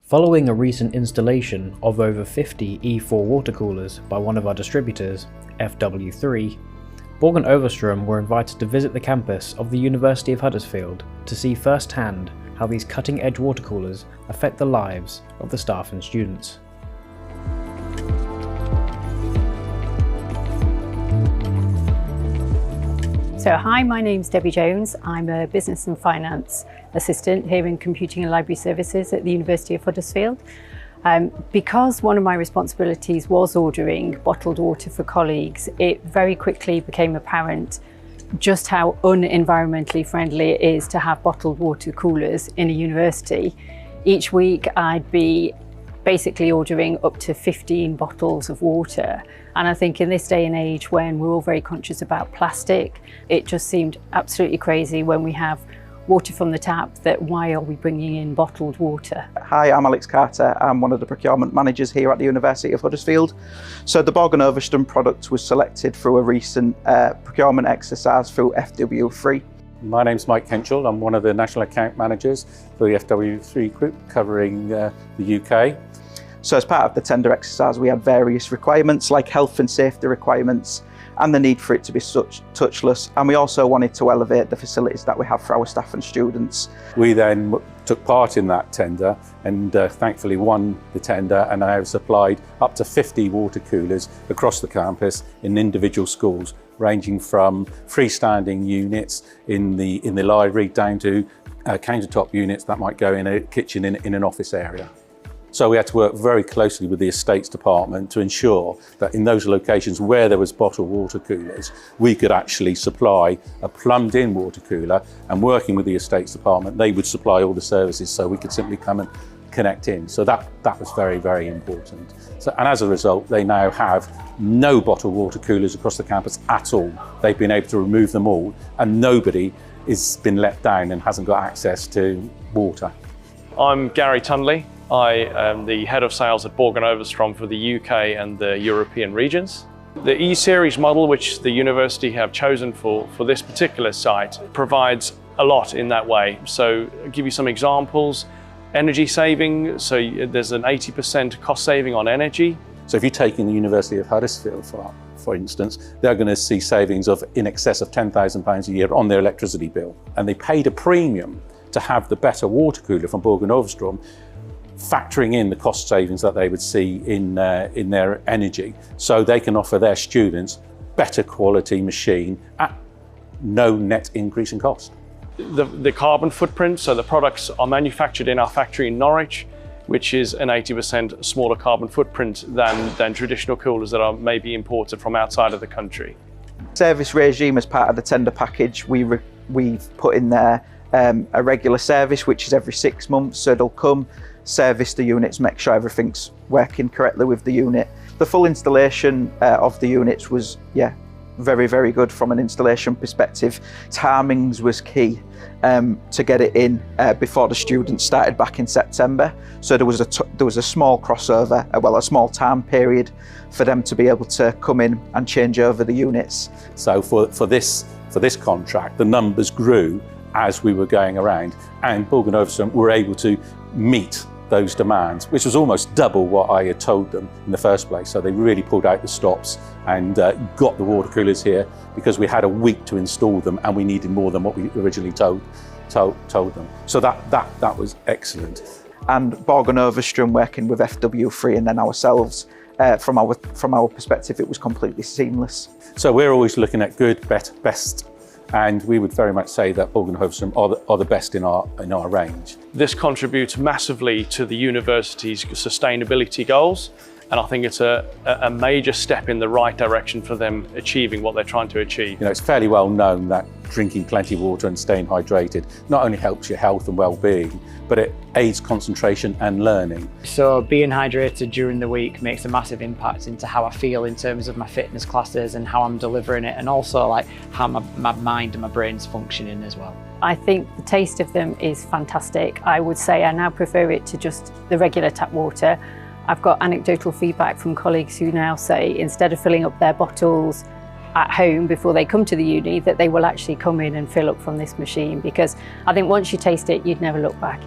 Following a recent installation of over 50 E4 water coolers by one of our distributors, FW3, Borg Overström were invited to visit the campus of the University of Huddersfield to see firsthand how these cutting-edge water coolers affect the lives of the staff and students. So hi, my name's Debbie Jones. I'm a Business and Finance Assistant here in Computing and Library Services at the University of Huddersfield. Because one of my responsibilities was ordering bottled water for colleagues, it very quickly became apparent just how un-environmentally friendly it is to have bottled water coolers in a university. Each week I'd be basically ordering up to 15 bottles of water. And I think in this day and age when we're all very conscious about plastic, it just seemed absolutely crazy when we have water from the tap that why are we bringing in bottled water? Hi, I'm Alex Carter. I'm one of the procurement managers here at the University of Huddersfield. So the Borg Overström product was selected through a recent procurement exercise through FW3. My name's Mike Kenchell. I'm one of the national account managers for the FW3 Group covering the UK. So as part of the tender exercise, we had various requirements like health and safety requirements and the need for it to be touchless. And we also wanted to elevate the facilities that we have for our staff and students. We then took part in that tender and thankfully won the tender and I have supplied up to 50 water coolers across the campus in individual schools, ranging from freestanding units in the library down to countertop units that might go in a kitchen in an office area. So we had to work very closely with the estates department to ensure that in those locations where there was bottled water coolers, we could actually supply a plumbed in water cooler, and working with the estates department, they would supply all the services so we could simply come and connect in. So that was very, very important. So, and as a result, they now have no bottled water coolers across the campus at all. They've been able to remove them all and nobody has been let down and hasn't got access to water. I'm Gary Tunley. I am the Head of Sales at Borg Overström for the UK and the European regions. The E-Series model, which the university have chosen for this particular site, provides a lot in that way. So I'll give you some examples. Energy saving, so there's an 80% cost saving on energy. So if you take in the University of Huddersfield, for instance, they're going to see savings of in excess of £10,000 a year on their electricity bill. And they paid a premium to have the better water cooler from Borg Overström, factoring in the cost savings that they would see in their energy, so they can offer their students better quality machine at no net increase in cost. The carbon footprint, so the products are manufactured in our factory in Norwich, which is an 80% smaller carbon footprint than traditional coolers that are maybe imported from outside of the country. Service regime as part of the tender package, we've put in there a regular service, which is every 6 months, so they'll come, service the units, make sure everything's working correctly with the unit. The full installation of the units was, very, very good from an installation perspective. Timings was key to get it in before the students started back in September. So there was a small crossover, a small time period for them to be able to come in and change over the units. So for this contract, the numbers grew as we were going around, and Borg Overström were able to meet those demands, which was almost double what I had told them in the first place. So they really pulled out the stops and got the water coolers here because we had a week to install them and we needed more than what we originally told them. So that was excellent. And Borg Overström working with FW3 and then ourselves, from our perspective, it was completely seamless. So we're always looking at good, better, best, and we would very much say that Borg Overström are the best in our range. This contributes massively to the university's sustainability goals, and I think it's a major step in the right direction for them achieving what they're trying to achieve. You know, it's fairly well known that drinking plenty of water and staying hydrated not only helps your health and well-being, but it aids concentration and learning. So being hydrated during the week makes a massive impact into how I feel in terms of my fitness classes and how I'm delivering it, and also like how my mind and my brain's functioning as well. I think the taste of them is fantastic. I would say I now prefer it to just the regular tap water. I've got anecdotal feedback from colleagues who now say instead of filling up their bottles at home before they come to the uni, that they will actually come in and fill up from this machine, because I think once you taste it, you'd never look back.